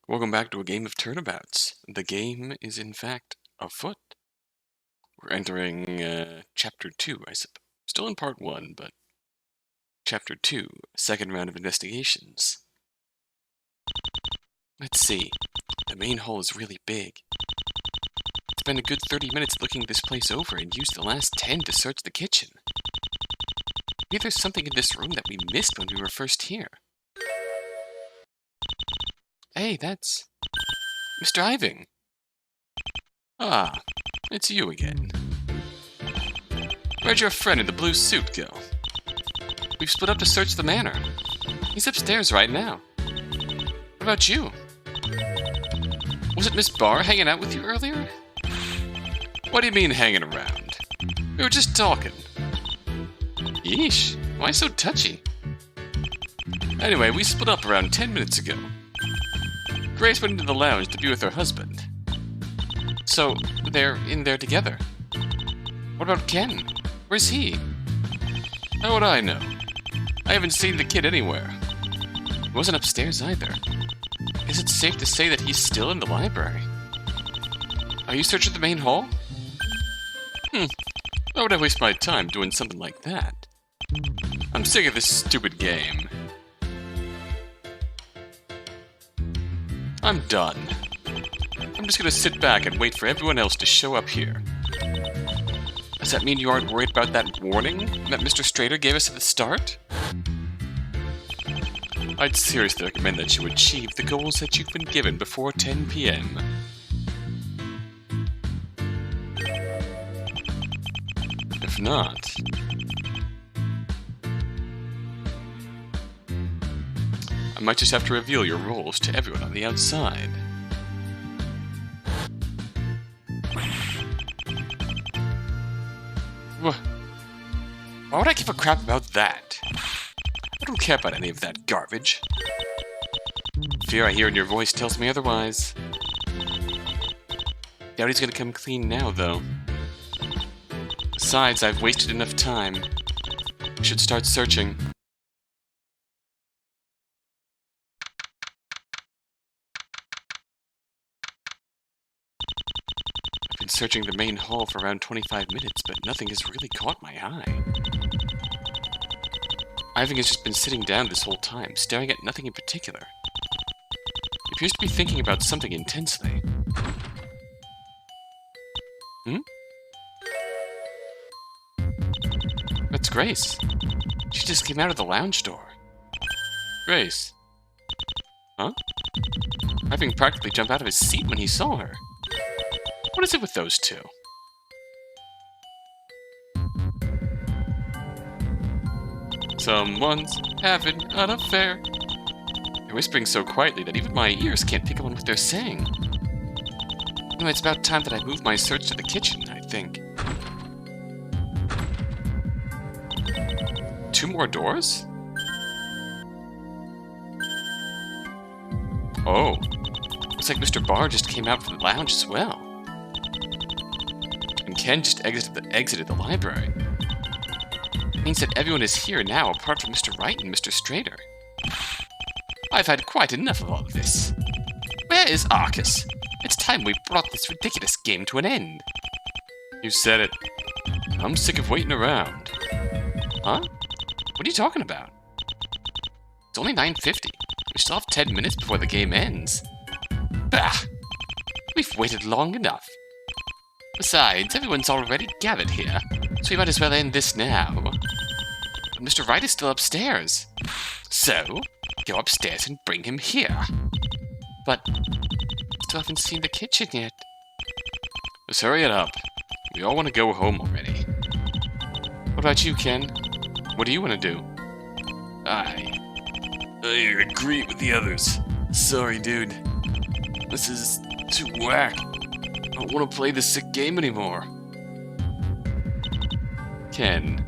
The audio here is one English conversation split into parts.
Welcome back to a game of Turnabouts. The game is in fact afoot. We're entering Chapter 2, I suppose. Still in Part 1, but Chapter 2, second round of investigations. Let's see. The main hall is really big. Spent a good 30 minutes looking this place over and used the last 10 to search the kitchen. Maybe there's something in this room that we missed when we were first here. Hey, that's Mr. Iving. Ah, it's you again. Where'd your friend in the blue suit go? We've split up to search the manor. He's upstairs right now. What about you? Was it Miss Barr hanging out with you earlier? What do you mean hanging around? We were just talking. Yeesh, why so touchy? Anyway, we split up around 10 minutes ago. Grace went into the lounge to be with her husband. So, they're in there together. What about Ken? Where's he? How would I know? I haven't seen the kid anywhere. He wasn't upstairs either. Is it safe to say that he's still in the library? Are you searching the main hall? Why would I waste my time doing something like that? I'm sick of this stupid game. I'm done. I'm just gonna sit back and wait for everyone else to show up here. Does that mean you aren't worried about that warning that Mr. Strader gave us at the start? I'd seriously recommend that you achieve the goals that you've been given before 10 p.m. If not... I might just have to reveal your roles to everyone on the outside. Why would I give a crap about that? I don't care about any of that garbage. Fear I hear in your voice tells me otherwise. Doubt he's gonna come clean now, though. Besides, I've wasted enough time. I should start searching. I've been searching the main hall for around 25 minutes, but nothing has really caught my eye. Iving has just been sitting down this whole time, staring at nothing in particular. He appears to be thinking about something intensely. That's Grace. She just came out of the lounge door. Grace. Huh? Iving practically jumped out of his seat when he saw her. What is it with those two? Someone's having an affair. They're whispering so quietly that even my ears can't pick up on what they're saying. No, it's about time that I move my search to the kitchen, I think. 2 more doors? Oh. Looks like Mr. Barr just came out from the lounge as well. And Ken just exited the library. Means that everyone is here now apart from Mr. Wright and Mr. Strader. I've had quite enough of all of this. Where is Arcus? It's time we brought this ridiculous game to an end. You said it. I'm sick of waiting around. Huh? What are you talking about? It's only 9:50. We still have 10 minutes before the game ends. Bah! We've waited long enough. Besides, everyone's already gathered here, so we might as well end this now. But Mr. Wright is still upstairs. So, go upstairs and bring him here. But, still haven't seen the kitchen yet. Just hurry it up. We all want to go home already. What about you, Ken? What do you want to do? I agree with the others. Sorry, dude. This is too whack. I don't want to play this sick game anymore. Ken.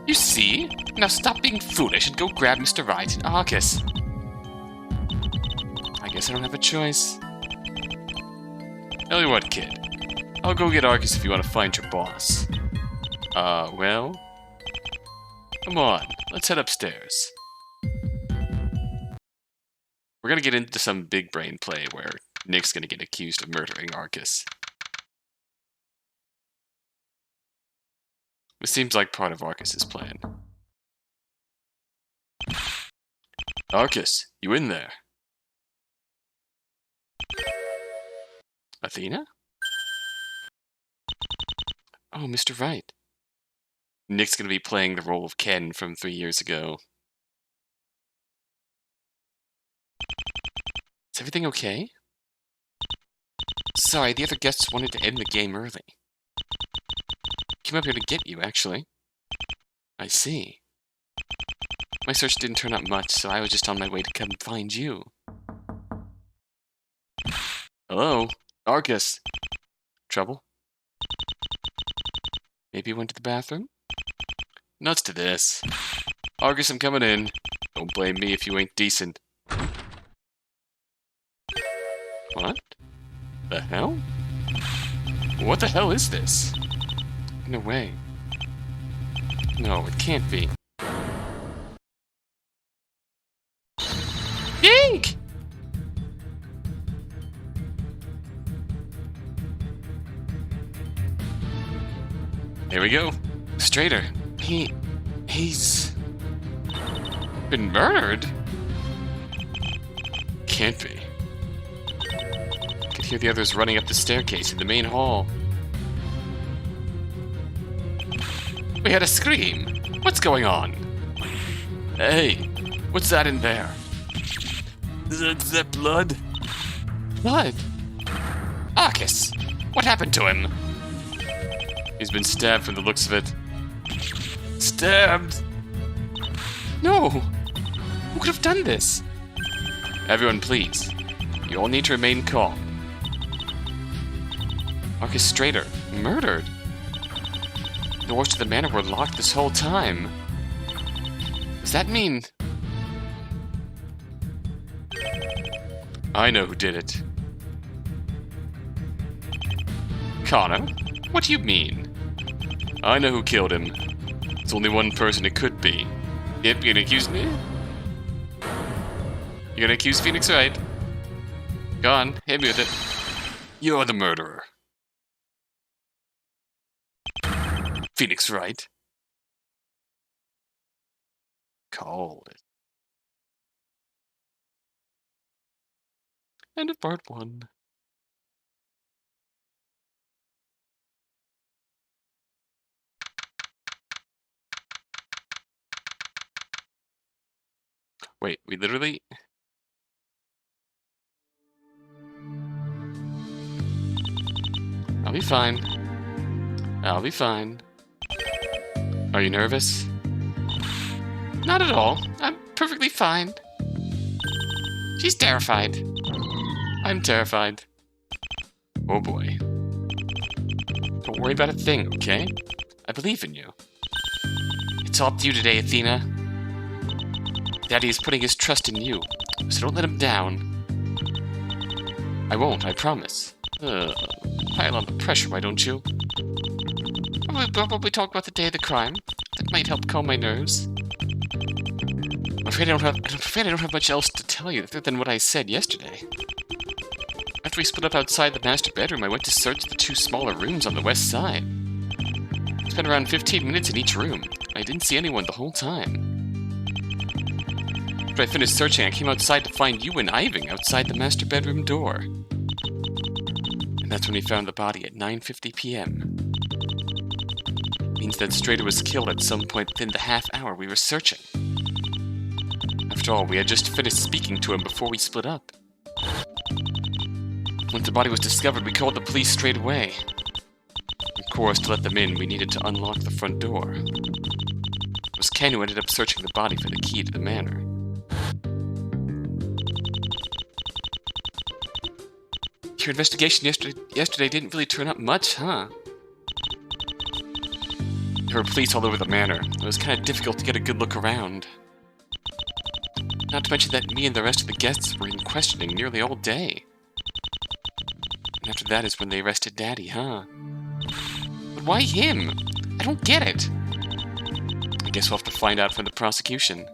You see? Now stop being foolish and go grab Mr. Wright and Arcus. I guess I don't have a choice. Tell you what, kid. I'll go get Arcus if you want to find your boss. Well? Come on, let's head upstairs. We're gonna get into some big brain play where Nick's gonna get accused of murdering Arcus. This seems like part of Arcus's plan. Arcus, you in there? Athena? Oh, Mr. Wright. Nick's gonna be playing the role of Ken from 3 years ago. Is everything okay? Sorry, the other guests wanted to end the game early. Came up here to get you, actually. I see. My search didn't turn up much, so I was just on my way to come find you. Hello? Arcus? Trouble? Maybe you went to the bathroom? Nuts to this. Arcus, I'm coming in. Don't blame me if you ain't decent. What? The hell? What the hell is this? No way. No, it can't be. Yink! There we go. Strader. He's been murdered? Can't be. Could hear the others running up the staircase in the main hall. We had a scream. What's going on? Hey, what's that in there? Is that blood? Blood? Arcus! What happened to him? He's been stabbed from the looks of it. Stabbed? No! Who could have done this? Everyone, please. You all need to remain calm. Arcus Strader, murdered? The doors to the manor were locked this whole time. Does that mean... I know who did it. Connor? What do you mean? I know who killed him. It's only one person it could be. Yep, you're gonna accuse me? You're gonna accuse Phoenix Wright? Go on, hit me with it. You're the murderer. Phoenix Wright. Called it. End of part 1. Wait, we literally... I'll be fine. I'll be fine. Are you nervous? Not at all. I'm perfectly fine. She's terrified. I'm terrified. Oh boy. Don't worry about a thing, okay? I believe in you. It's all up to you today, Athena. Daddy is putting his trust in you, so don't let him down. I won't, I promise. Pile on the pressure, why don't you? We'll probably talk about the day of the crime. That might help calm my nerves. I'm afraid I don't have much else to tell you other than what I said yesterday. After we split up outside the master bedroom, I went to search the 2 smaller rooms on the west side. I spent around 15 minutes in each room. I didn't see anyone the whole time. After I finished searching, I came outside to find you and Ivan outside the master bedroom door. And that's when we found the body at 9:50 p.m. Means that Strader was killed at some point within the half hour we were searching. After all, we had just finished speaking to him before we split up. Once the body was discovered, we called the police straight away. Of course, to let them in, we needed to unlock the front door. It was Ken who ended up searching the body for the key to the manor. Your investigation yesterday didn't really turn up much, huh? There were police all over the manor. It was kind of difficult to get a good look around. Not to mention that me and the rest of the guests were in questioning nearly all day. And after that is when they arrested Daddy, huh? But why him? I don't get it. I guess we'll have to find out from the prosecution.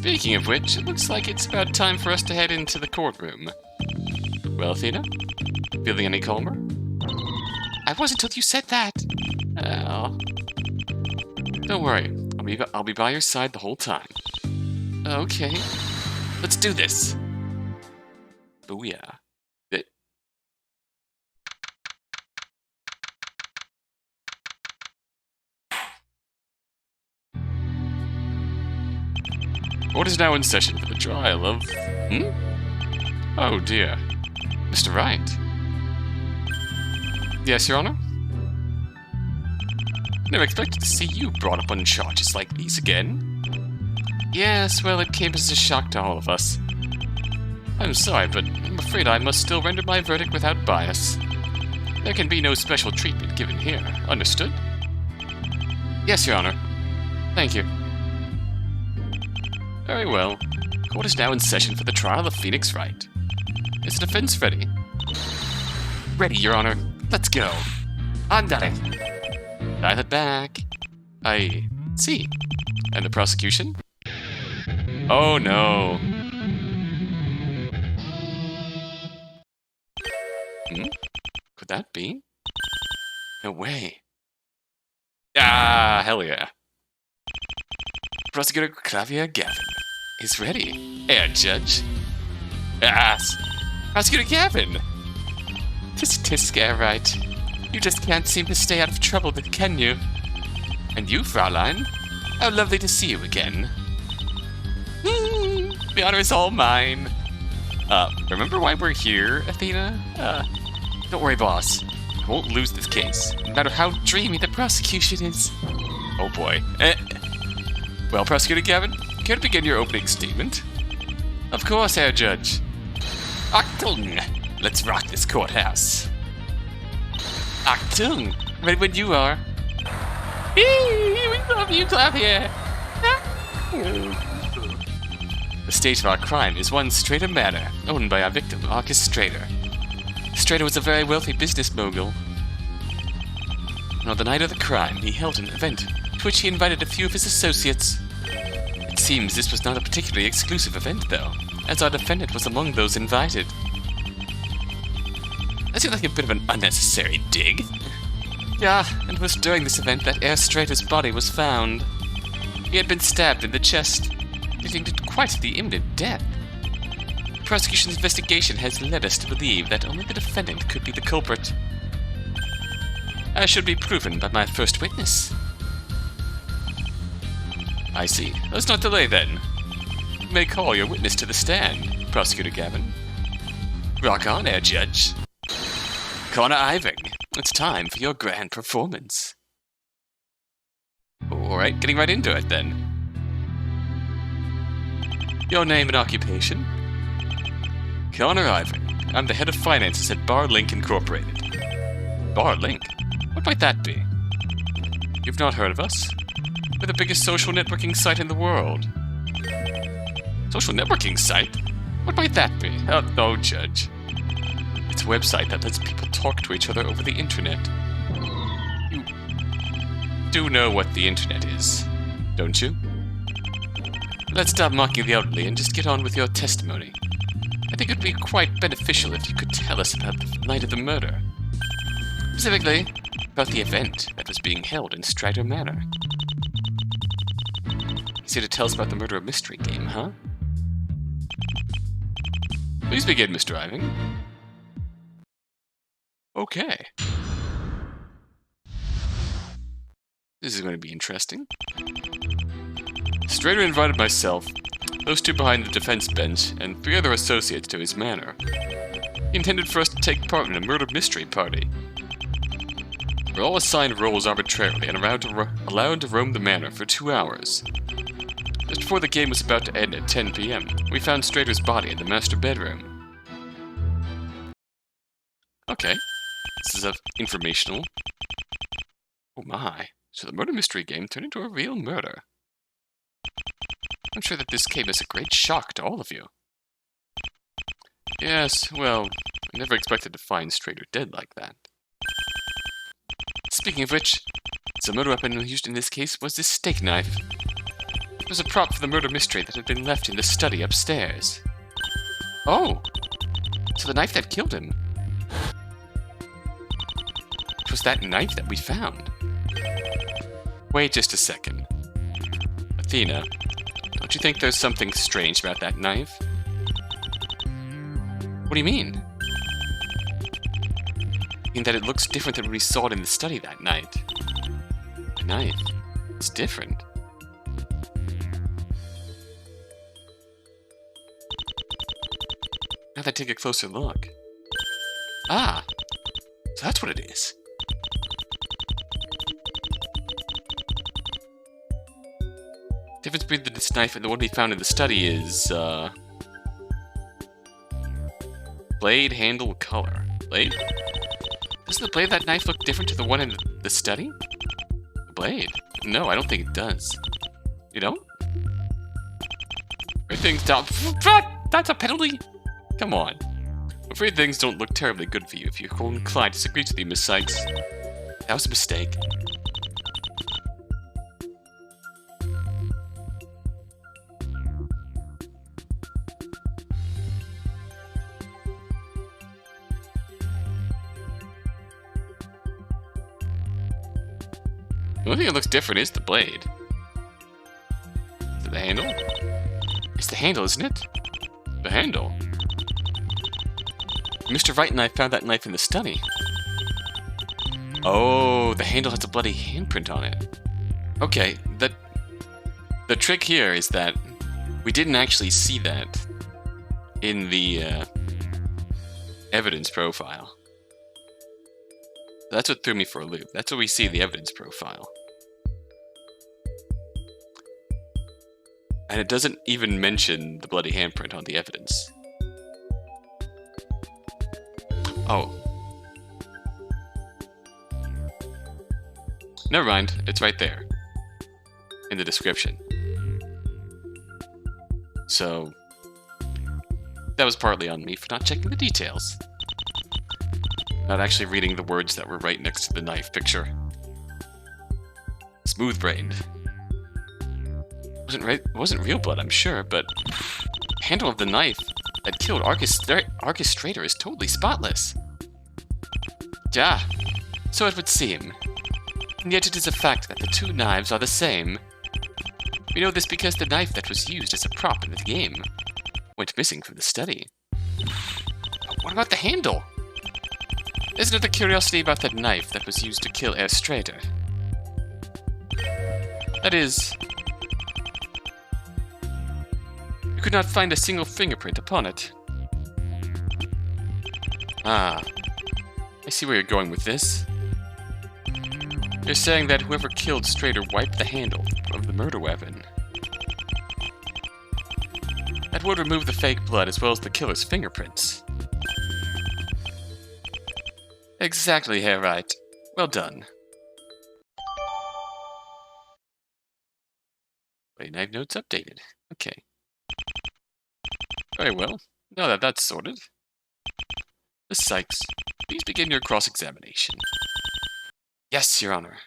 Speaking of which, it looks like it's about time for us to head into the courtroom. Well, Athena? Feeling any calmer? I wasn't until you said that. Oh. Don't worry. I'll be by your side the whole time. Okay. Let's do this. Booyah. Court is now in session for the trial of... Oh dear. Mr. Wright. Yes, Your Honor? Never expected to see you brought up on charges like these again. Yes, well, it came as a shock to all of us. I'm sorry, but I'm afraid I must still render my verdict without bias. There can be no special treatment given here. Understood? Yes, Your Honor. Thank you. Very well. Court is now in session for the trial of Phoenix Wright. Is the defense ready? Ready, Your Honor. Let's go. Andale. Dial it back. I see. And the prosecution? Oh no. Could that be? No way. Ah, hell yeah. Prosecutor Clavier Gavin is ready. Air Judge. Ass. Prosecutor Gavin! Tisk, Air Right. You just can't seem to stay out of trouble, can you? And you, Fraulein? How lovely to see you again. The honor is all mine. Remember why we're here, Athena? Don't worry, boss. I won't lose this case, no matter how dreamy the prosecution is. Oh boy. Well, Prosecutor Gavin, care to begin your opening statement? Of course, Herr Judge. Achtung! Let's rock this courthouse. Achtung! Ready when you are. We love you, Clavier! The state of our crime is one Strader Manor, owned by our victim, Arcus Strader. Strader was a very wealthy business mogul. And on the night of the crime, he held an event to which he invited a few of his associates. It seems this was not a particularly exclusive event, though, as our defendant was among those invited. That seemed like a bit of an unnecessary dig. Yeah, and it was during this event that Herr Strader's body was found. He had been stabbed in the chest, leading to quite the imminent death. The prosecution's investigation has led us to believe that only the defendant could be the culprit. As should be proven by my first witness. I see. Let's not delay then. You may call your witness to the stand, Prosecutor Gavin. Rock on, Herr Judge. Connor Iving, it's time for your grand performance. Alright, getting right into it then. Your name and occupation? Connor Iving. I'm the head of finances at Barlink Incorporated. Barlink? What might that be? You've not heard of us? We're the biggest social networking site in the world. Social networking site? What might that be? Oh, no, Judge. It's a website that lets people talk to each other over the internet. You do know what the internet is, don't you? Let's stop mocking the elderly and just get on with your testimony. I think it would be quite beneficial if you could tell us about the night of the murder. Specifically, about the event that was being held in Strider Manor. He's here to tell us about the murder mystery game, huh? Please begin, Mr. Iving. Okay. This is going to be interesting. Strader invited myself, those two behind the defense bench, and 3 other associates to his manor. He intended for us to take part in a murder mystery party. We're all assigned roles arbitrarily and allowed to roam the manor for 2 hours. Just before the game was about to end at 10 p.m., we found Strader's body in the master bedroom. Okay. This is informational. Oh my. So the murder mystery game turned into a real murder. I'm sure that this came as a great shock to all of you. Yes, well, I never expected to find Strader dead like that. Speaking of which, the murder weapon used in this case was this steak knife. was a prop for the murder mystery that had been left in the study upstairs. Oh! So the knife that killed him. It was that knife that we found. Wait just a second. Athena, don't you think there's something strange about that knife? What do you mean? I mean that it looks different than when we saw it in the study that night. The knife. It's different. Now that I take a closer look. Ah! So that's what it is. The difference between this knife and the one we found in the study is, blade handle color. Blade? Doesn't the blade of that knife look different to the one in the study? The blade? No, I don't think it does. You don't? Afraid things don't... That's a penalty? Come on. I'm afraid things don't look terribly good for you if you're inclined to disagree with me, Miss Sykes. That was a mistake. The only thing that looks different is the blade. Is it the handle? It's the handle, isn't it? The handle? Mr. Wright and I found that knife in the study. Oh, the handle has a bloody handprint on it. Okay, the trick here is that we didn't actually see that in the evidence profile. That's what threw me for a loop. That's what we see in the evidence profile. And it doesn't even mention the bloody handprint on the evidence. Oh. Never mind, it's right there. In the description. So, that was partly on me for not checking the details. Not actually reading the words that were right next to the knife picture. Smooth-brained. Wasn't real blood, I'm sure, but the handle of the knife that killed Arcus Strader is totally spotless. Yeah, so it would seem. And yet it is a fact that the two knives are the same. We know this because the knife that was used as a prop in the game went missing from the study. But what about the handle? Isn't it the curiosity about that knife that was used to kill Herr Strader? That is... you could not find a single fingerprint upon it. Ah, I see where you're going with this. You're saying that whoever killed Strader wiped the handle of the murder weapon. That would remove the fake blood as well as the killer's fingerprints. Exactly, Herr Wright. Well done. Wait, knife notes updated. Okay. Very well. Now that that's sorted. Miss Sykes, please begin your cross-examination. Yes, Your Honor.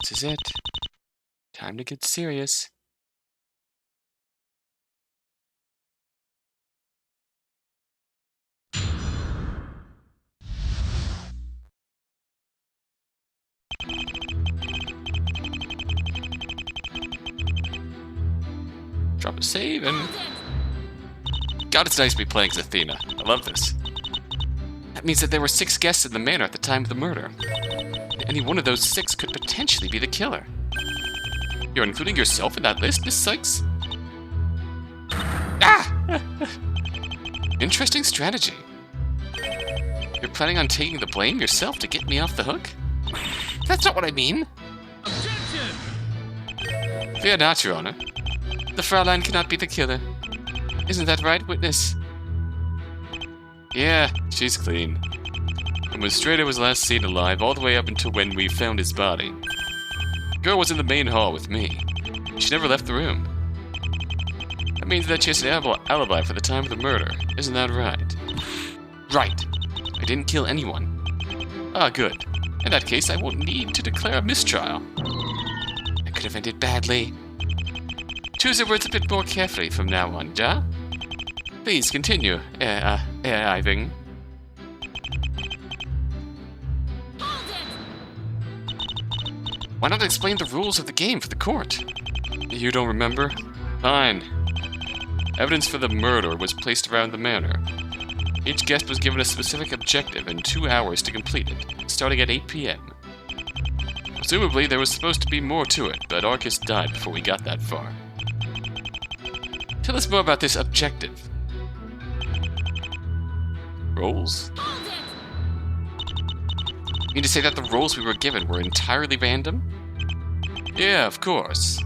This is it. Time to get serious. Drop a save and... God, it's nice to be playing as Athena. I love this. That means that there were 6 guests in the manor at the time of the murder. Any one of those 6 could potentially be the killer. You're including yourself in that list, Miss Sykes? Ah! Interesting strategy. You're planning on taking the blame yourself to get me off the hook? That's not what I mean. Objection! Fear not, Your Honor. The Fraulein cannot be the killer. Isn't that right, witness? Yeah, she's clean. And when Strader was last seen alive, all the way up until when we found his body, the girl was in the main hall with me. She never left the room. That means that she has an alibi for the time of the murder. Isn't that right? Right. I didn't kill anyone. Ah, good. In that case, I won't need to declare a mistrial. could have ended badly. Choose your words a bit more carefully from now on, ja? Please continue, Iving. Why not explain the rules of the game for the court? You don't remember? Fine. Evidence for the murder was placed around the manor. Each guest was given a specific objective and 2 hours to complete it, starting at 8 p.m. Presumably, there was supposed to be more to it, but Arcus died before we got that far. Tell us more about this objective. Roles? You mean to say that the roles we were given were entirely random? Yeah, of course.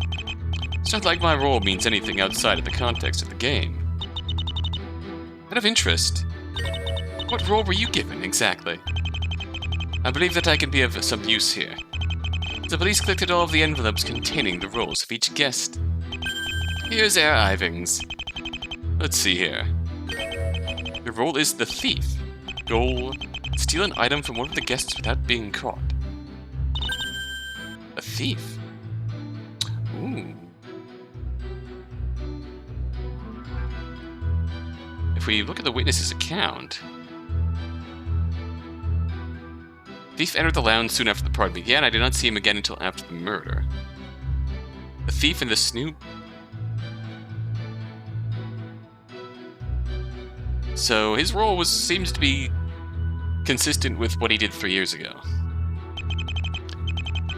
It's not like my role means anything outside of the context of the game. Out of interest, what role were you given, exactly? I believe that I can be of some use here. The police collected all of the envelopes containing the roles of each guest. Here's Herr Ivings. Let's see here. Your role is the thief. Goal: steal an item from one of the guests without being caught. A thief? Ooh. If we look at the witness's account... Thief entered the lounge soon after the party began. I did not see him again until after the murder. The thief and the snoop... So his role seems to be consistent with what he did 3 years ago.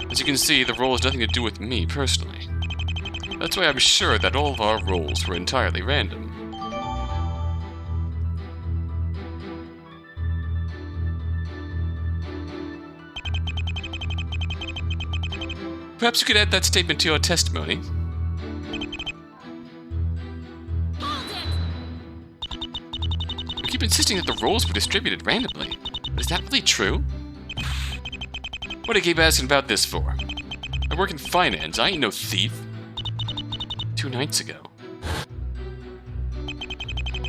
As you can see, the role has nothing to do with me personally. That's why I'm sure that all of our roles were entirely random. Perhaps you could add that statement to your testimony. You keep insisting that the roles were distributed randomly. But is that really true? What do you keep asking about this for? I work in finance. I ain't no thief. 2 nights ago.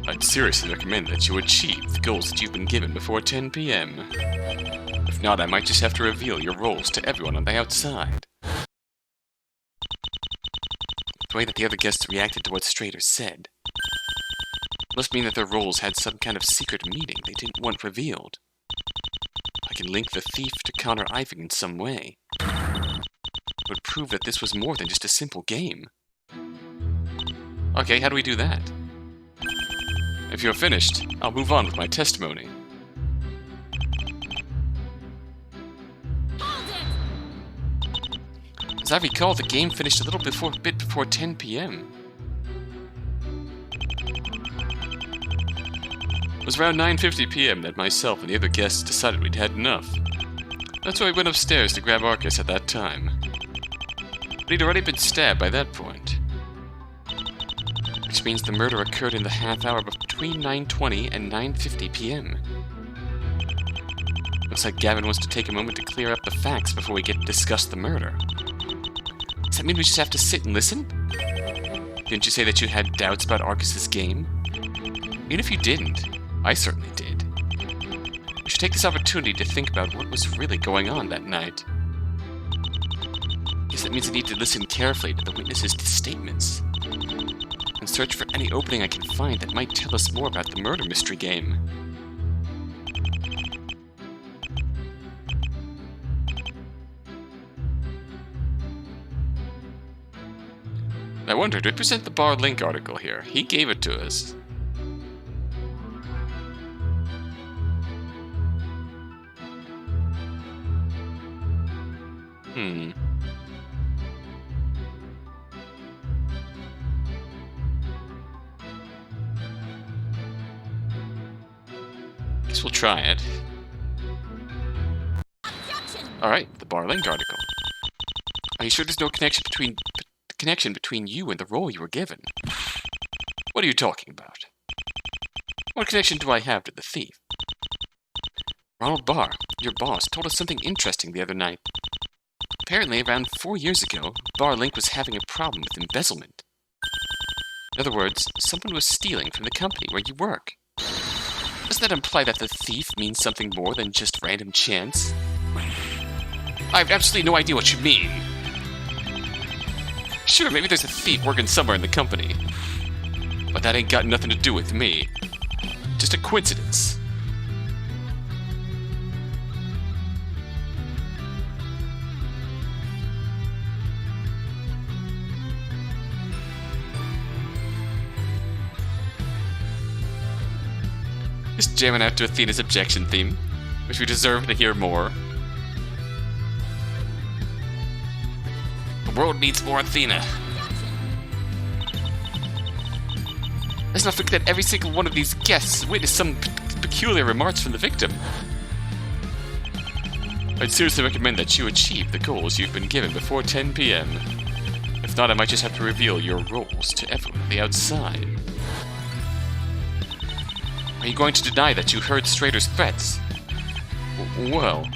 I'd seriously recommend that you achieve the goals that you've been given before 10 p.m. If not, I might just have to reveal your roles to everyone on the outside. The way that the other guests reacted to what Strader said must mean that their roles had some kind of secret meaning they didn't want revealed. I can link the thief to Connor Iving in some way. It would prove that this was more than just a simple game. Okay, how do we do that? If you're finished, I'll move on with my testimony. As I recall, the game finished a bit before 10 p.m. It was around 9:50 p.m. that myself and the other guests decided we'd had enough. That's why we went upstairs to grab Arcus at that time. But he'd already been stabbed by that point. Which means the murder occurred in the half hour between 9:20 and 9:50 p.m. Looks like Gavin wants to take a moment to clear up the facts before we get to discuss the murder. Does that mean we just have to sit and listen? Didn't you say that you had doubts about Arcus's game? Even if you didn't, I certainly did. We should take this opportunity to think about what was really going on that night. Guess that means I need to listen carefully to the witnesses' statements and search for any opening I can find that might tell us more about the murder mystery game. I wonder, did we present the bar link article here? He gave it to us. Guess we'll try it. Alright, the bar link article. Are you sure there's no connection between you and the role you were given? What are you talking about? What connection do I have to the thief? Ronald Barr, your boss, told us something interesting the other night. Apparently, around 4 years ago, Bar Link was having a problem with embezzlement. In other words, someone was stealing from the company where you work. Doesn't that imply that the thief means something more than just random chance? I have absolutely no idea what you mean. Sure, maybe there's a thief working somewhere in the company. But that ain't got nothing to do with me. Just a coincidence. Just jamming out to Athena's objection theme, which we deserve to hear more. The world needs more Athena. Let's not forget that every single one of these guests witnessed some peculiar remarks from the victim. I'd seriously recommend that you achieve the goals you've been given before 10 p.m. If not, I might just have to reveal your roles to everyone on the outside. Are you going to deny that you heard Strader's threats? Well,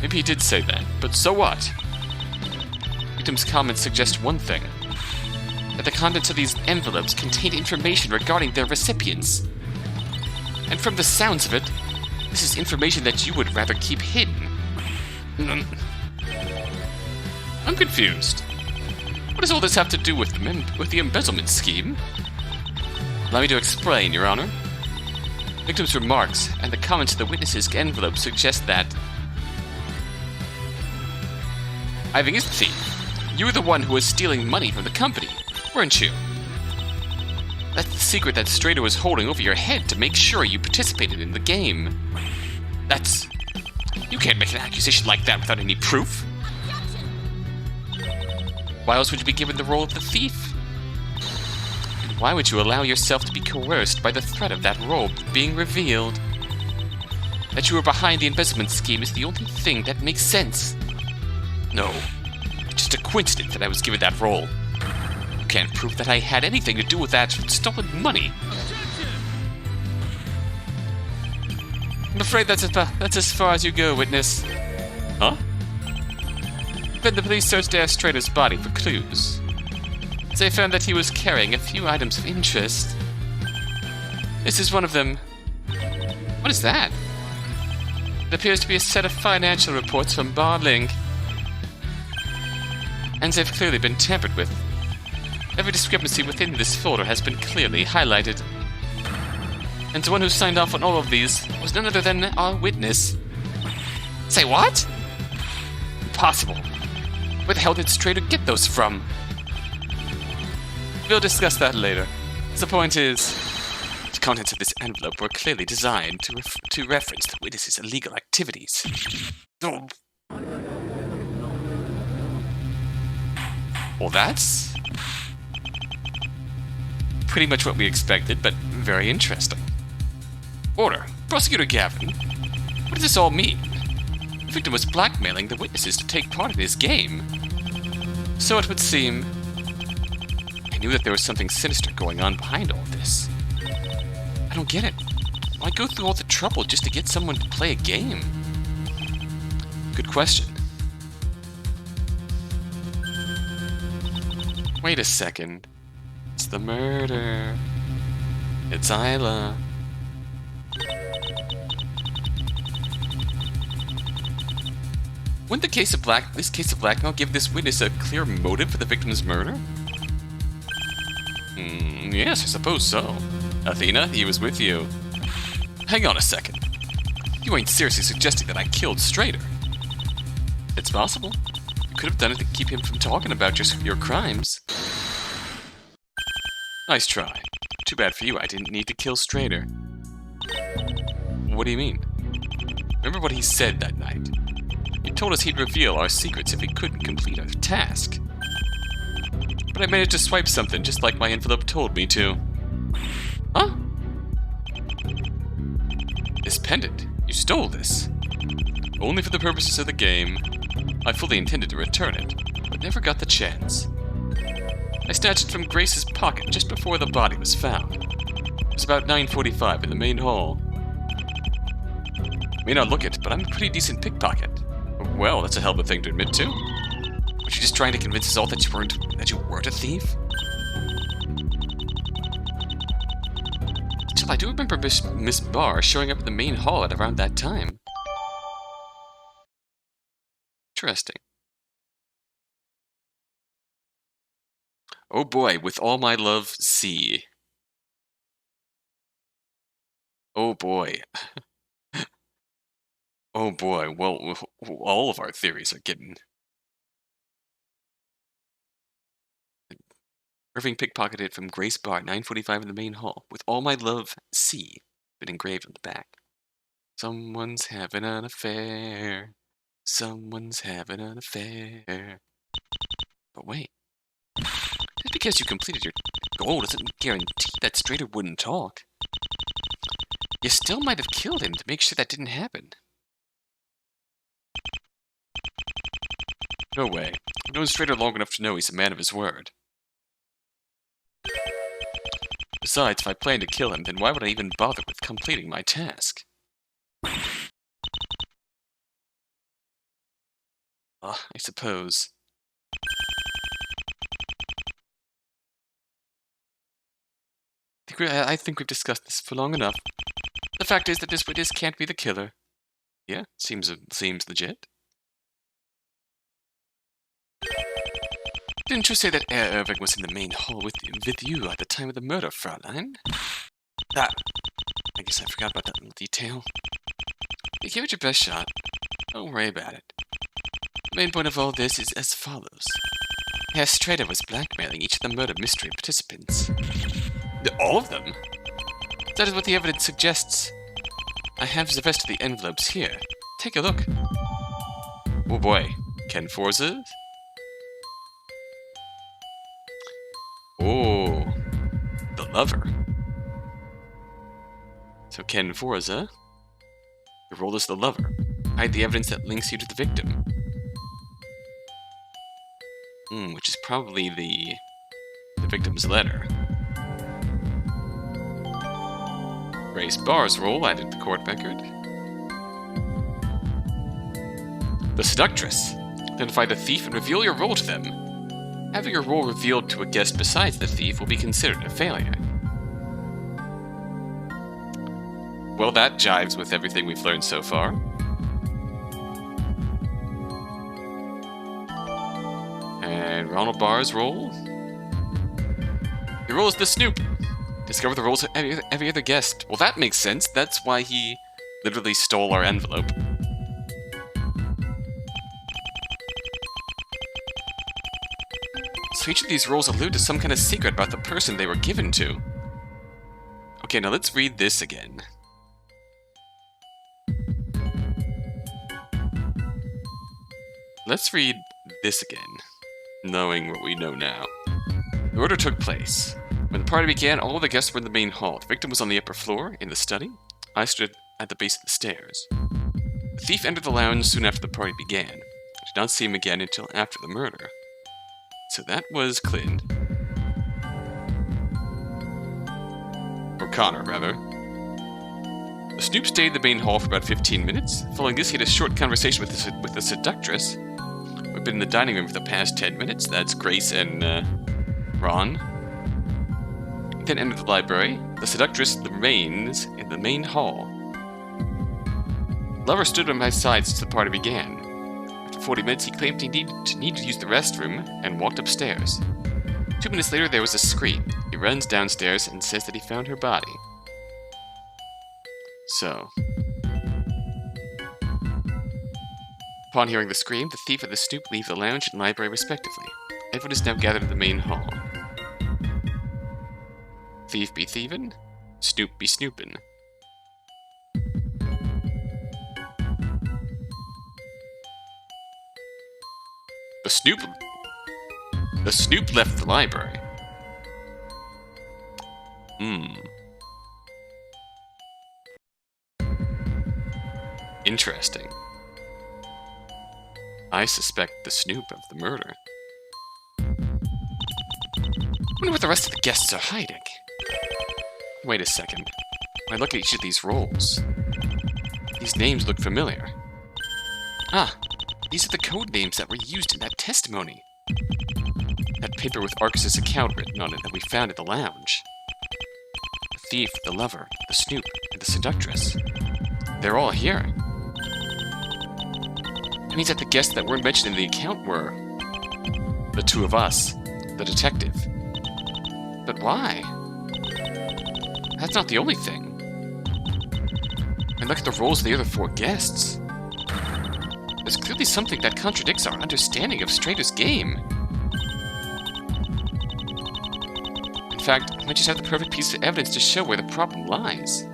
maybe he did say that, but so what? Victim's comments suggest one thing. That the contents of these envelopes contained information regarding their recipients. And from the sounds of it, this is information that you would rather keep hidden. I'm confused. What does all this have to do with the embezzlement scheme? Allow me to explain, Your Honor. Victim's remarks and the comments of the witnesses' envelope suggest that Ivan is the thief. You were the one who was stealing money from the company, weren't you? That's the secret that Strader was holding over your head to make sure you participated in the game. You can't make an accusation like that without any proof. Why else would you be given the role of the thief? And why would you allow yourself to be coerced by the threat of that role being revealed? That you were behind the embezzlement scheme is the only thing that makes sense. No, it's just a coincidence that I was given that role. You can't prove that I had anything to do with that stolen money. I'm afraid that's as far as you go, witness. Huh? Then the police searched Strader's body for clues. They found that he was carrying a few items of interest. This is one of them. What is that? It appears to be a set of financial reports from Barling. And they've clearly been tampered with. Every discrepancy within this folder has been clearly highlighted. And the one who signed off on all of these was none other than our witness. Say what? Impossible. Where the hell did Strader get those from? We'll discuss that later. The point is, the contents of this envelope were clearly designed to reference the witness's illegal activities. Oh. Well, that's pretty much what we expected, but very interesting. Order. Prosecutor Gavin. What does this all mean? The victim was blackmailing the witnesses to take part in his game. So it would seem. I knew that there was something sinister going on behind all this. I don't get it. Why go through all the trouble just to get someone to play a game? Good question. Wait a second. It's the murder. It's Isla. Wouldn't this case of blackmail give this witness a clear motive for the victim's murder? Yes, I suppose so. Athena, he was with you. Hang on a second. You ain't seriously suggesting that I killed Strader. It's possible. You could have done it to keep him from talking about your crimes. Nice try. Too bad for you I didn't need to kill Strader. What do you mean? Remember what he said that night? He told us he'd reveal our secrets if we couldn't complete our task. But I managed to swipe something just like my envelope told me to. Huh? This pendant. You stole this. Only for the purposes of the game. I fully intended to return it, but never got the chance. I snatched it from Grace's pocket just before the body was found. It was about 9:45 in the main hall. May not look it, but I'm a pretty decent pickpocket. Well, that's a hell of a thing to admit to. Was you just trying to convince us all that you weren't a thief? Still, I do remember Miss Barr showing up at the main hall at around that time. Interesting. Oh boy, with all my love, C. Oh boy. Oh boy, well, all of our theories are getting... Irving pickpocketed from Grace Bar, 9:45 in the main hall. With all my love, C. Been engraved on the back. Someone's having an affair. Someone's having an affair. But wait. Just because you completed your goal doesn't guarantee that Strader wouldn't talk. You still might have killed him to make sure that didn't happen. No way. I've known Strader long enough to know he's a man of his word. Besides, if I plan to kill him, then why would I even bother with completing my task? I suppose. I think we've discussed this for long enough. The fact is that this witness can't be the killer. Yeah, seems legit. Didn't you say that Herr Irving was in the main hall with you at the time of the murder, Fraulein? I guess I forgot about that little detail. You give it your best shot. Don't worry about it. The main point of all this is as follows. Herr Strader was blackmailing each of the murder mystery participants. All of them? That is what the evidence suggests. I have the rest of the envelopes here. Take a look. Oh boy. Ken Forza? Oh. The lover. So Ken Forza, your role is the lover. Hide the evidence that links you to the victim. Which is probably the victim's letter. Grace Barr's role added to the court record. The seductress. Identify the thief and reveal your role to them. Having your role revealed to a guest besides the thief will be considered a failure. Well, that jives with everything we've learned so far. And Ronald Barr's role? Your role is the snoop. Discover the roles of every other guest. Well, that makes sense. That's why he literally stole our envelope. So each of these roles allude to some kind of secret about the person they were given to. Okay, now let's read this again. Let's read this again, knowing what we know now. The murder took place. When the party began, all of the guests were in the main hall. The victim was on the upper floor, in the study. I stood at the base of the stairs. The thief entered the lounge soon after the party began. I did not see him again until after the murder. So that was Clint. Or Connor, rather. The snoop stayed in the main hall for about 15 minutes. Following this, he had a short conversation with the seductress. We've been in the dining room for the past 10 minutes. That's Grace and Ron. Then entered the library. The seductress remains in the main hall. The lover stood by my side since the party began. After 40 minutes, he claimed he needed to use the restroom and walked upstairs. 2 minutes later, there was a scream. He runs downstairs and says that he found her body. So, upon hearing the scream, the thief and the snoop leave the lounge and library respectively. Everyone is now gathered in the main hall. Thief be thievin', snoop be snoopin'. The snoop left the library. Interesting. I suspect the snoop of the murder. Wonder what the rest of the guests are hiding. Wait a second. When I look at each of these roles, these names look familiar. Ah, these are the code names that were used in that testimony. That paper with Arcus's account written on it that we found at the lounge. The thief, the lover, the snoop, and the seductress. They're all here. That means that the guests that weren't mentioned in the account were the two of us, the detective, But why? That's not the only thing. And look at the roles of the other 4 guests. There's clearly something that contradicts our understanding of Strader's game. In fact, I might just have the perfect piece of evidence to show where the problem lies.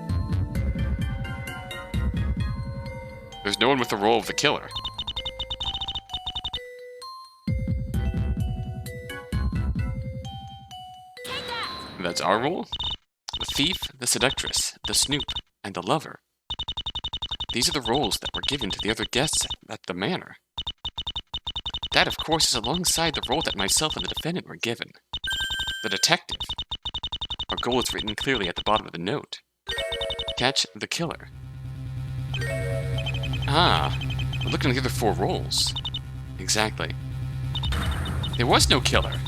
There's no one with the role of the killer. And that's our role? The thief, the seductress, the snoop, and the lover. These are the roles that were given to the other guests at the manor. That, of course, is alongside the role that myself and the defendant were given. The detective. Our goal is written clearly at the bottom of the note. Catch the killer. Ah, we're looking at the other 4 roles. Exactly. There was no killer.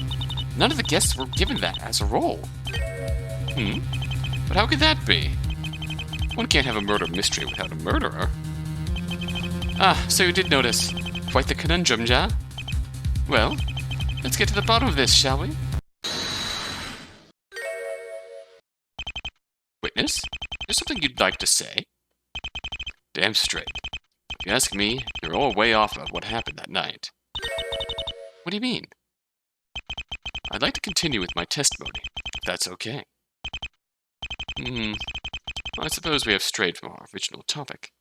None of the guests were given that as a role. But how could that be? One can't have a murder mystery without a murderer. Ah, so you did notice. Quite the conundrum, ja? Well, let's get to the bottom of this, shall we? Witness, there's something you'd like to say? Damn straight. If you ask me, you're all way off about what happened that night. What do you mean? I'd like to continue with my testimony, if that's okay. I suppose we have strayed from our original topic.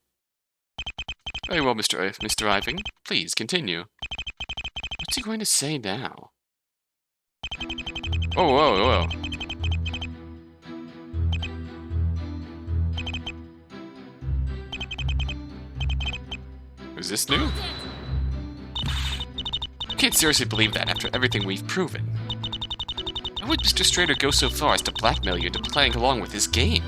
Very well, Mr. Iving. Please, continue. What's he going to say now? Oh, whoa. Is this new? I can't seriously believe that after everything we've proven. Why would Mr. Strader go so far as to blackmail you into playing along with his game?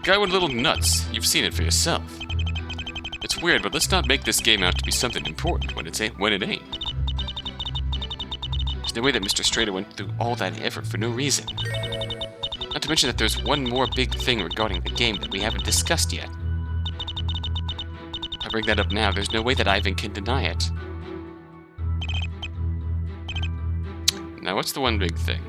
Guy went a little nuts. You've seen it for yourself. It's weird, but let's not make this game out to be something important when it ain't. There's no way that Mr. Strader went through all that effort for no reason. Not to mention that there's one more big thing regarding the game that we haven't discussed yet. If I bring that up now, there's no way that Ivan can deny it. Now, what's the one big thing?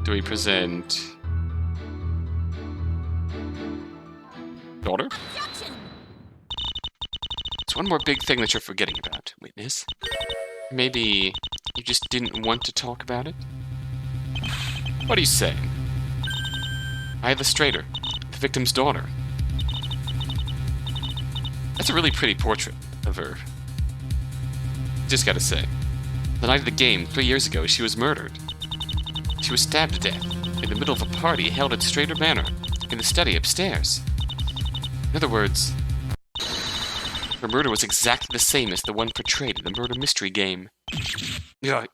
Do we present... daughter? It's one more big thing that you're forgetting about, witness. Maybe you just didn't want to talk about it? What are you saying? Isla Strader, the victim's daughter. That's a really pretty portrait of her. Just gotta say, the night of the game, 3 years ago, she was murdered. She was stabbed to death in the middle of a party held at Strader Manor, in the study upstairs. In other words, her murder was exactly the same as the one portrayed in the murder mystery game. Yeah.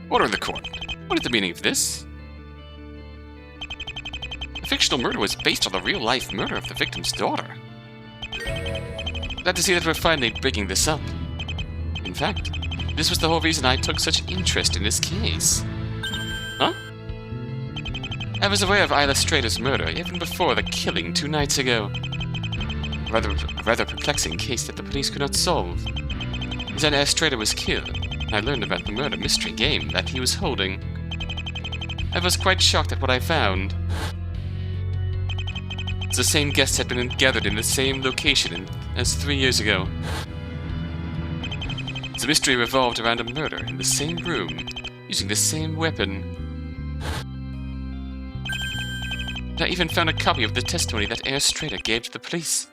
Order in the court. What is the meaning of this? The fictional murder was based on the real-life murder of the victim's daughter. Glad to see that we're finally bringing this up. In fact, this was the whole reason I took such interest in this case. Huh? I was aware of Isla Strader's murder even before the killing 2 nights ago. A rather perplexing case that the police could not solve. Then as Strader was killed, I learned about the murder mystery game that he was holding. I was quite shocked at what I found. The same guests had been gathered in the same location as 3 years ago. The mystery revolved around a murder in the same room, using the same weapon. I even found a copy of the testimony that Air Strader gave to the police.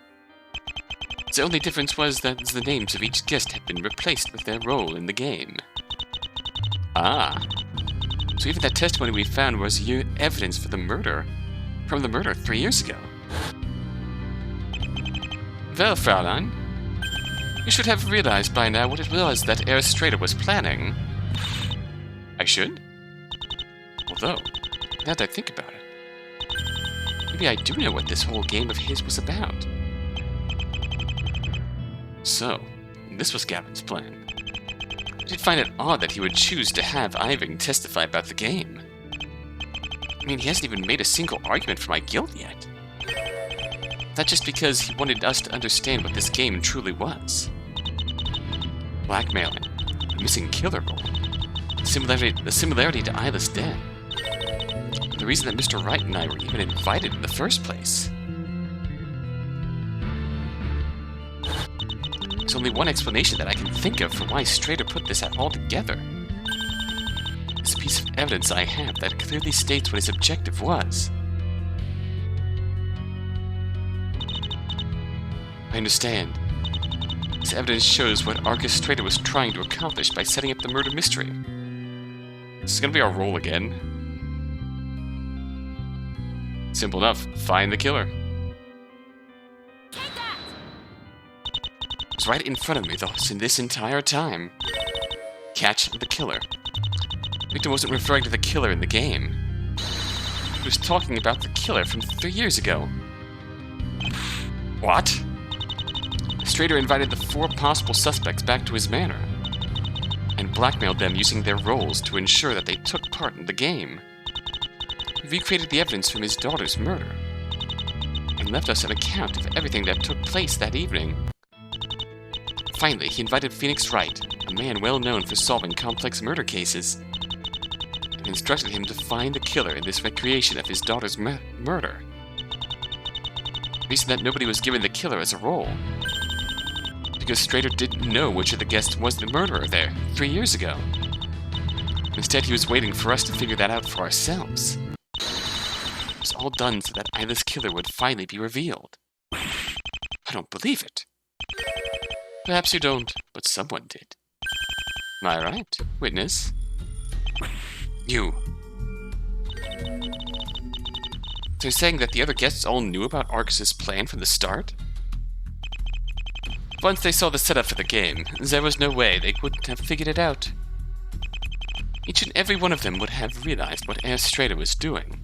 The only difference was that the names of each guest had been replaced with their role in the game. Ah. So even that testimony we found was evidence for the murder, from the murder 3 years ago. Well, Fraulein, you should have realized by now what it was that Air Strader was planning. I should? Although, now that I think about it, maybe I do know what this whole game of his was about. So, this was Gavin's plan. I did find it odd that he would choose to have Ivan testify about the game. I mean, he hasn't even made a single argument for my guilt yet. That's just because he wanted us to understand what this game truly was. Blackmailing, the missing killer role, the similarity to Isla's death, the reason that Mr. Wright and I were even invited in the first place. There's only one explanation that I can think of for why Strader put this all together. This piece of evidence I have that clearly states what his objective was. I understand. This evidence shows what Arcus Strader was trying to accomplish by setting up the murder mystery. This is gonna be our role again. Simple enough. Find the killer. It was right in front of me this entire time. Catch the killer. Victor wasn't referring to the killer in the game. He was talking about the killer from 3 years ago. What? Strader invited the 4 possible suspects back to his manor and blackmailed them using their roles to ensure that they took part in the game. He recreated the evidence from his daughter's murder and left us an account of everything that took place that evening. Finally, he invited Phoenix Wright, a man well known for solving complex murder cases, and instructed him to find the killer in this recreation of his daughter's murder. The reason that nobody was given the killer as a role, because Strader didn't know which of the guests was the murderer there 3 years ago. Instead, he was waiting for us to figure that out for ourselves. It was all done so that Isla's killer would finally be revealed. I don't believe it. Perhaps you don't, but someone did. Am I right, witness? You. So you're saying that the other guests all knew about Arcus's plan from the start? Once they saw the setup for the game, there was no way they wouldn't have figured it out. Each and every one of them would have realized what Herr Strader was doing.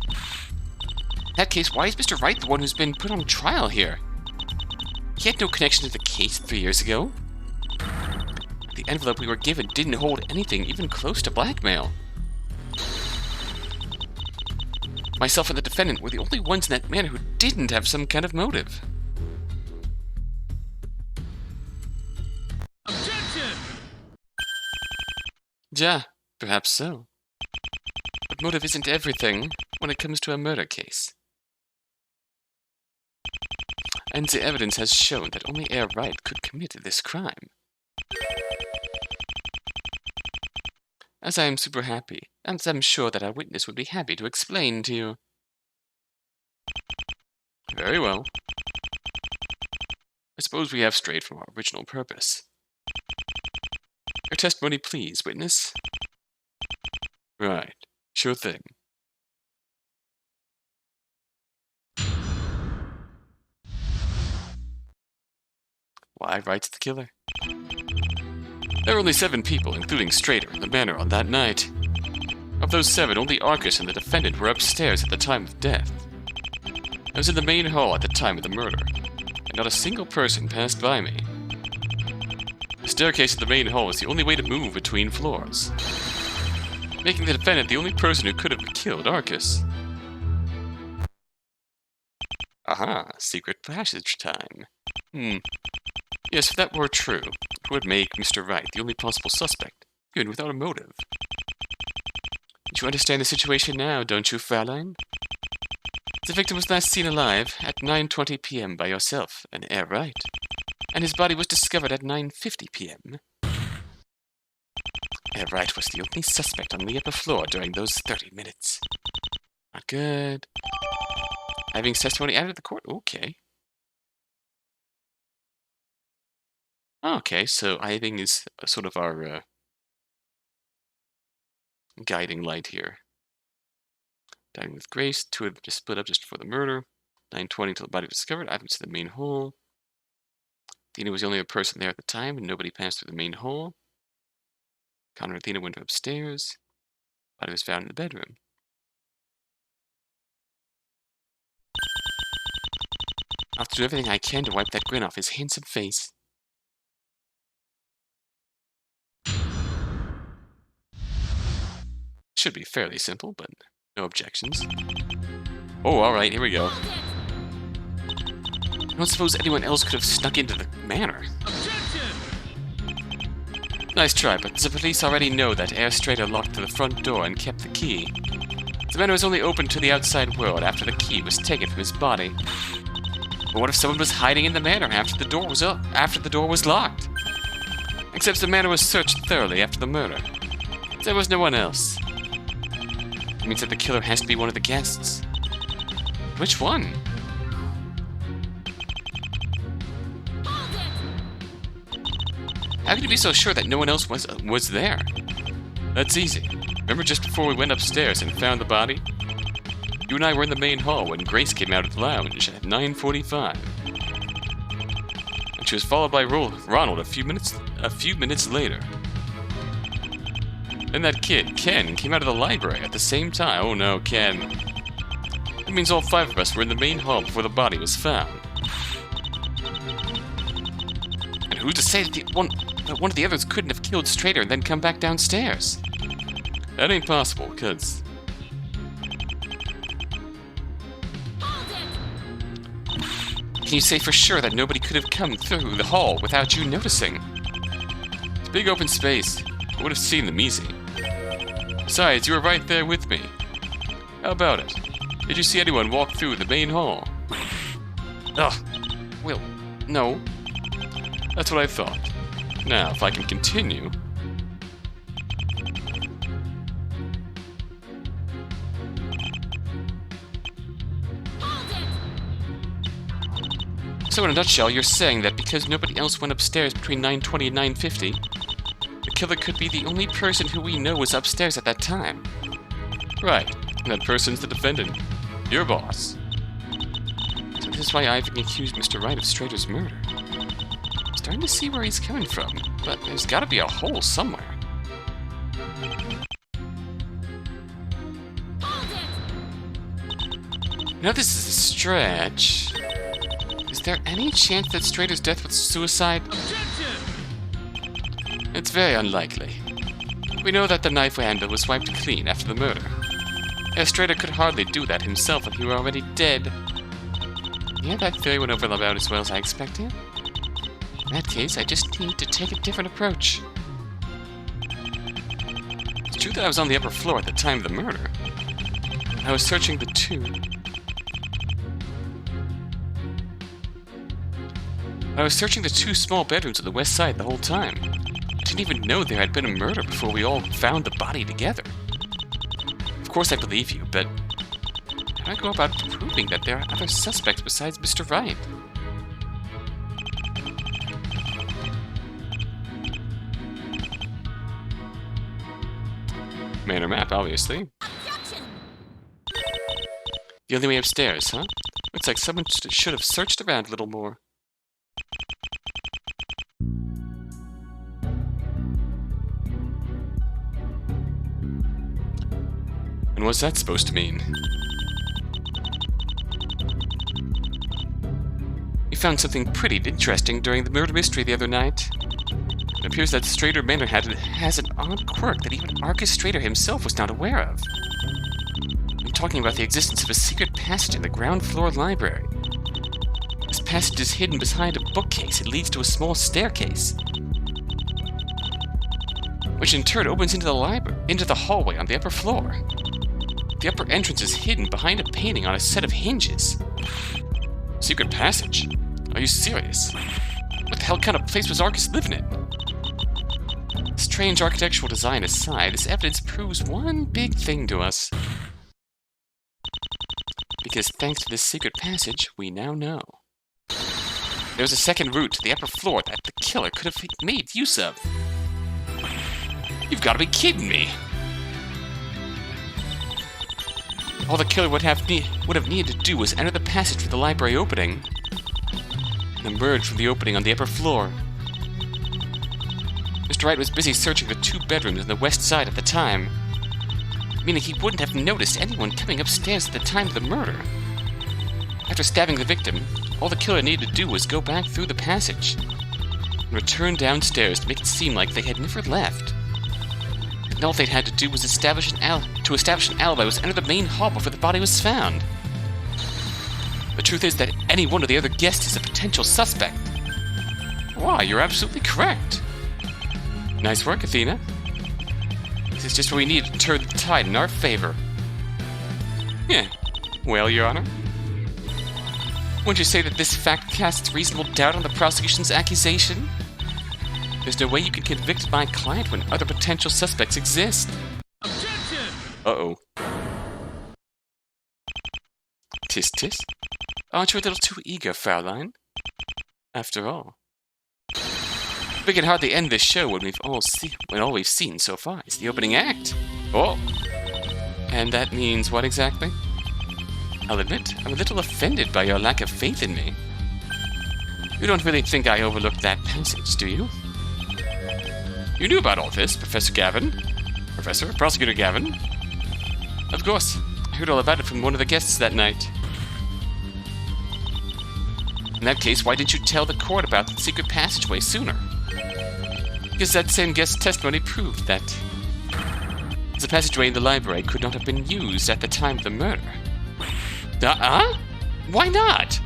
In that case, why is Mr. Wright the one who's been put on trial here? He had no connection to the case 3 years ago. The envelope we were given didn't hold anything even close to blackmail. Myself and the defendant were the only ones in that manor who didn't have some kind of motive. Objection! Yeah, perhaps so. But motive isn't everything when it comes to a murder case. And the evidence has shown that only Herr Wright could commit this crime. As I am super happy, and I'm sure that our witness would be happy to explain to you. Very well. I suppose we have strayed from our original purpose. Your testimony, please, witness. Right. Sure thing. Why Wright's the killer? There were only 7 people, including Strader, in the manor on that night. Of those 7, only Arcus and the defendant were upstairs at the time of death. I was in the main hall at the time of the murder, and not a single person passed by me. The staircase to the main hall was the only way to move between floors, making the defendant the only person who could have killed Arcus. Aha, secret passage time. Yes, if that were true, it would make Mr. Wright the only possible suspect, even without a motive. Do you understand the situation now, don't you, Fraulein? The victim was last seen alive at 9:20 p.m. by yourself and Herr Wright, and his body was discovered at 9:50 p.m. Herr Wright was the only suspect on the upper floor during those 30 minutes. Not good. Iving's testimony added to the court? Okay. Okay, so Iving is sort of our guiding light here. Dining with Grace, 2 of them just split up just before the murder. 9:20 until the body was discovered. Iving's to the main hall. Athena was the only other person there at the time, and nobody passed through the main hall. Connor and Athena went upstairs. Body was found in the bedroom. I'll have to do everything I can to wipe that grin off his handsome face. Should be fairly simple, but no objections. Oh, alright, here we go. I don't suppose anyone else could have snuck into the manor. Nice try, but the police already know that Herr Strader locked the front door and kept the key. The manor was only open to the outside world after the key was taken from his body. But what if someone was hiding in the manor after the door was locked? Except the manor was searched thoroughly after the murder. There was no one else. It means that the killer has to be one of the guests. Which one? How can you be so sure that no one else was there? That's easy. Remember just before we went upstairs and found the body? You and I were in the main hall when Grace came out of the lounge at 9:45. And she was followed by Ronald a few minutes later. Then that kid, Ken, came out of the library at the same time. Oh no, Ken. That means all 5 of us were in the main hall before the body was found. And who's to say that one of the others couldn't have killed Strader and then come back downstairs? That ain't possible, cause... Can you say for sure that nobody could have come through the hall without you noticing? It's a big open space. I would have seen them easy. Besides, you were right there with me. How about it? Did you see anyone walk through the main hall? Ugh. Well, no. That's what I thought. Now, if I can continue... So in a nutshell, you're saying that because nobody else went upstairs between 9:20 and 9:50, the killer could be the only person who we know was upstairs at that time. Right, and that person's the defendant. Your boss. So this is why I've accused Mr. Wright of Strader's murder. I'm starting to see where he's coming from, but there's gotta be a hole somewhere. Now this is a stretch. Is there any chance that Strader's death was suicide? It's very unlikely. We know that the knife handle was wiped clean after the murder. Herr Strader could hardly do that himself when he were already dead. Yeah, that theory went over about as well as I expected. In that case, I just need to take a different approach. It's true that I was on the upper floor at the time of the murder. I was searching the two small bedrooms on the west side the whole time. I didn't even know there had been a murder before we all found the body together. Of course I believe you, but how do I go about proving that there are other suspects besides Mr. Wright? Manor map, obviously. The only way upstairs, huh? Looks like someone should have searched around a little more. And what's that supposed to mean? We found something pretty interesting during the murder mystery the other night. It appears that Strader Manor has an odd quirk that even Arcus Strader himself was not aware of. I'm talking about the existence of a secret passage in the ground floor library. This passage is hidden behind a bookcase. It leads to a small staircase, which in turn opens into the hallway on the upper floor. The upper entrance is hidden behind a painting on a set of hinges. Secret passage? Are you serious? What the hell kind of place was Arcus living in? Strange architectural design aside, this evidence proves one big thing to us. Because thanks to this secret passage, we now know. There's a second route to the upper floor that the killer could have made use of. You've got to be kidding me! All the killer would have needed to do was enter the passage for the library opening and emerge from the opening on the upper floor. Mr. Wright was busy searching the 2 bedrooms on the west side at the time, meaning he wouldn't have noticed anyone coming upstairs at the time of the murder. After stabbing the victim, all the killer needed to do was go back through the passage and return downstairs to make it seem like they had never left. and all they'd had to do was establish an alibi was enter the main hall before the body was found. The truth is that any one of the other guests is a potential suspect. Why, you're absolutely correct. Nice work, Athena. This is just what we need to turn the tide in our favor. Yeah, well, Your Honor. Wouldn't you say that this fact casts reasonable doubt on the prosecution's accusation? There's no way you can convict my client when other potential suspects exist. Objection! Uh-oh. Tis tis? Aren't you a little too eager, Fraulein? After all, we can hardly end this show when all we've seen so far is the opening act. Oh! And that means what exactly? I'll admit, I'm a little offended by your lack of faith in me. You don't really think I overlooked that passage, do you? You knew about all this, Professor Prosecutor Gavin? Of course, I heard all about it from one of the guests that night. In that case, why didn't you tell the court about the secret passageway sooner? Because that same guest's testimony proved that the passageway in the library could not have been used at the time of the murder. Why not?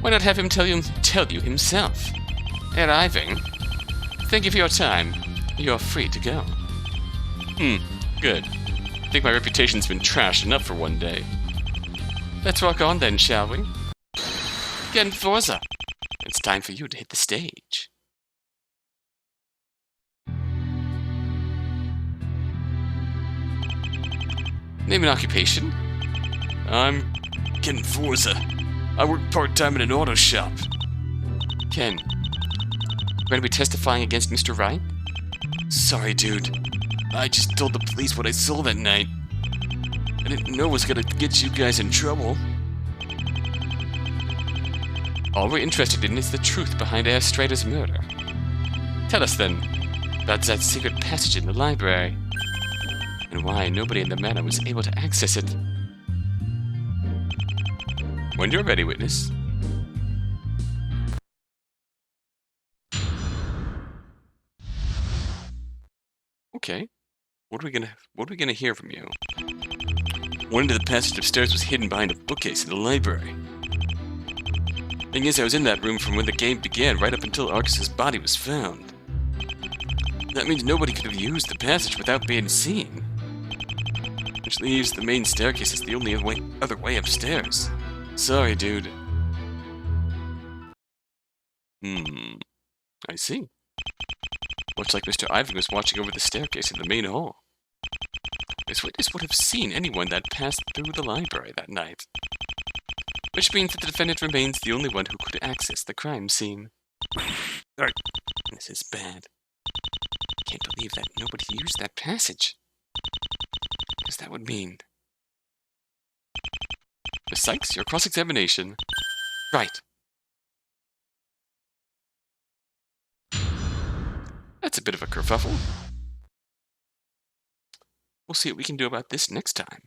Why not have him tell you himself? Arriving. Thank you for your time. You're free to go. Good. I think my reputation's been trashed enough for one day. Let's rock on then, shall we? Again, Forza. It's time for you to hit the stage. Name and occupation? I'm Ken Forza. I work part-time in an auto shop. Ken, you're going to be testifying against Mr. Wright? Sorry, dude. I just told the police what I saw that night. I didn't know it was going to get you guys in trouble. All we're interested in is the truth behind Herr Strader's murder. Tell us then about that secret passage in the library, and why nobody in the manor was able to access it. When you're ready, witness. Okay. What are we gonna hear from you? One end of the passage upstairs was hidden behind a bookcase in the library. Thing is, I was in that room from when the game began, right up until Arcus's body was found. That means nobody could have used the passage without being seen. Which leaves the main staircase as the only other way upstairs. Sorry, dude. I see. Much like Mr. Ivan was watching over the staircase in the main hall. This witness would have seen anyone that passed through the library that night. Which means that the defendant remains the only one who could access the crime scene. This is bad. Can't believe that nobody used that passage. Because that would mean... Miss Sykes, your cross-examination. Right. That's a bit of a kerfuffle. We'll see what we can do about this next time.